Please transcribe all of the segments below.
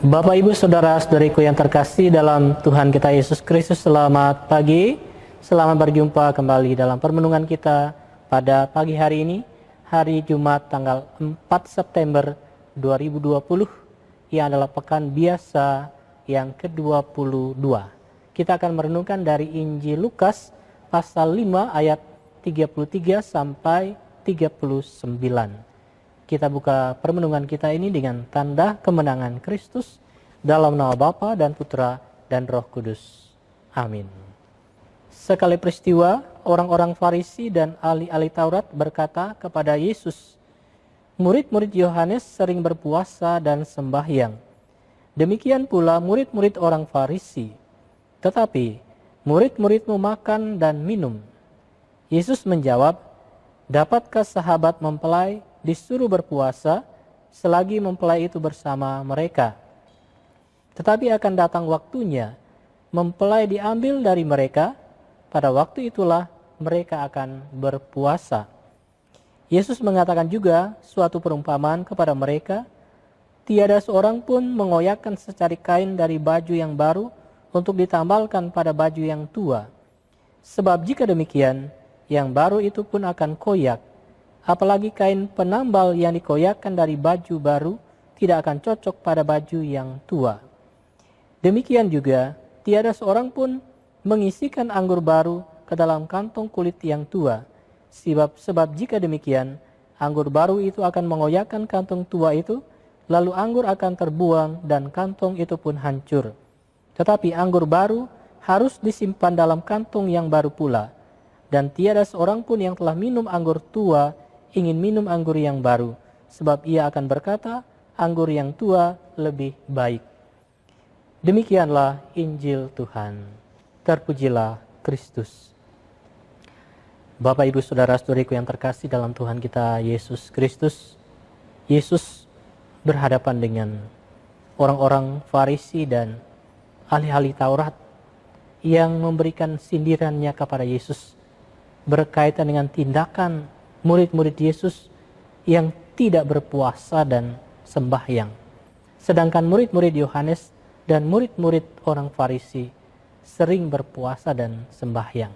Bapak, Ibu, Saudara-saudariku yang terkasih dalam Tuhan kita Yesus Kristus, selamat pagi. Selamat berjumpa kembali dalam permenungan kita pada pagi hari ini, hari Jumat tanggal 4 September 2020, yang adalah pekan biasa yang ke-22. Kita akan merenungkan dari Injil Lukas pasal 5 ayat 33 sampai 39. Kita buka permenungan kita ini dengan tanda kemenangan Kristus dalam nama Bapa dan Putra dan Roh Kudus. Amin. Sekali peristiwa, orang-orang Farisi dan ahli-ahli Taurat berkata kepada Yesus, "Murid-murid Yohanes sering berpuasa dan sembahyang. Demikian pula murid-murid orang Farisi. Tetapi murid-muridmu makan dan minum." Yesus menjawab, "Dapatkah sahabat mempelai disuruh berpuasa selagi mempelai itu bersama mereka? Tetapi akan datang waktunya mempelai diambil dari mereka, pada waktu itulah mereka akan berpuasa." Yesus mengatakan juga suatu perumpamaan kepada mereka, "Tiada seorang pun mengoyakkan secari kain dari baju yang baru untuk ditambalkan pada baju yang tua. Sebab jika demikian, yang baru itu pun akan koyak. Apalagi kain penambal yang dikoyakkan dari baju baru tidak akan cocok pada baju yang tua. Demikian juga, tiada seorang pun mengisikan anggur baru ke dalam kantong kulit yang tua. Sebab jika demikian, anggur baru itu akan mengoyakkan kantong tua itu, lalu anggur akan terbuang dan kantong itu pun hancur. Tetapi anggur baru harus disimpan dalam kantong yang baru pula. Dan tiada seorang pun yang telah minum anggur tua ingin minum anggur yang baru, sebab ia akan berkata, anggur yang tua lebih baik." Demikianlah Injil Tuhan. Terpujilah Kristus. Bapak, Ibu, Saudara-saudariku yang terkasih dalam Tuhan kita Yesus Kristus, Yesus berhadapan dengan orang-orang Farisi dan ahli-ahli Taurat yang memberikan sindirannya kepada Yesus berkaitan dengan tindakan murid-murid Yesus yang tidak berpuasa dan sembahyang. Sedangkan murid-murid Yohanes dan murid-murid orang Farisi sering berpuasa dan sembahyang.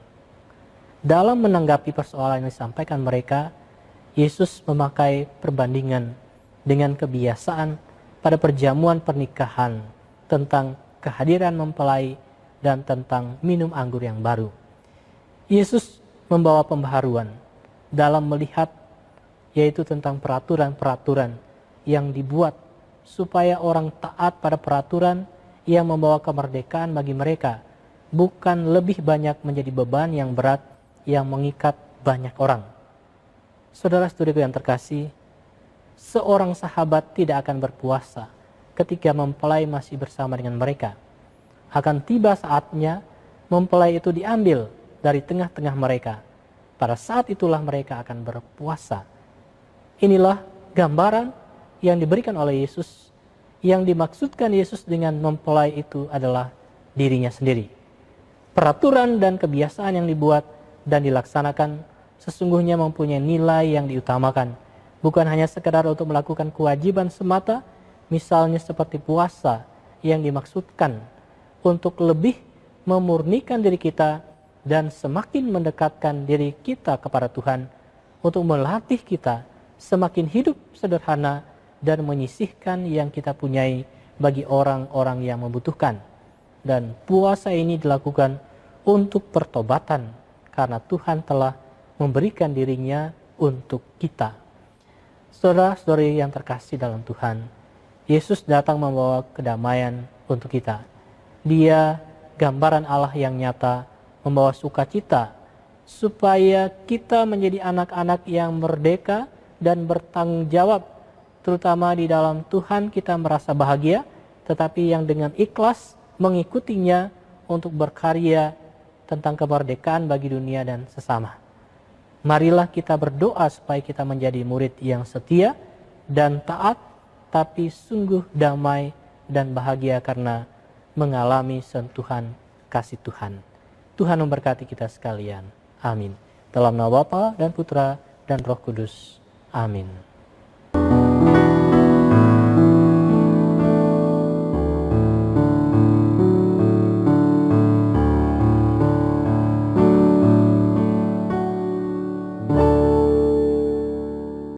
Dalam menanggapi persoalan yang disampaikan mereka, Yesus memakai perbandingan dengan kebiasaan pada perjamuan pernikahan tentang kehadiran mempelai dan tentang minum anggur yang baru. Yesus membawa pembaharuan dalam melihat, yaitu tentang peraturan-peraturan yang dibuat supaya orang taat pada peraturan yang membawa kemerdekaan bagi mereka, bukan lebih banyak menjadi beban yang berat yang mengikat banyak orang. Saudara-saudariku yang terkasih, seorang sahabat tidak akan berpuasa ketika mempelai masih bersama dengan mereka. Akan tiba saatnya mempelai itu diambil dari tengah-tengah mereka. Pada saat itulah mereka akan berpuasa. Inilah gambaran yang diberikan oleh Yesus. Yang dimaksudkan Yesus dengan mempelai itu adalah dirinya sendiri. Peraturan dan kebiasaan yang dibuat dan dilaksanakan sesungguhnya mempunyai nilai yang diutamakan. Bukan hanya sekedar untuk melakukan kewajiban semata, misalnya seperti puasa yang dimaksudkan untuk lebih memurnikan diri kita dan semakin mendekatkan diri kita kepada Tuhan, untuk melatih kita semakin hidup sederhana dan menyisihkan yang kita punyai bagi orang-orang yang membutuhkan. Dan puasa ini dilakukan untuk pertobatan, karena Tuhan telah memberikan dirinya untuk kita. Saudara-saudari yang terkasih dalam Tuhan, Yesus datang membawa kedamaian untuk kita. Dia gambaran Allah yang nyata, membawa sukacita, supaya kita menjadi anak-anak yang merdeka dan bertanggung jawab, terutama di dalam Tuhan kita merasa bahagia, tetapi yang dengan ikhlas mengikutinya untuk berkarya tentang kemerdekaan bagi dunia dan sesama. Marilah kita berdoa supaya kita menjadi murid yang setia dan taat, tapi sungguh damai dan bahagia karena mengalami sentuhan kasih Tuhan. Tuhan memberkati kita sekalian. Amin. Dalam nama Bapa dan Putra dan Roh Kudus. Amin.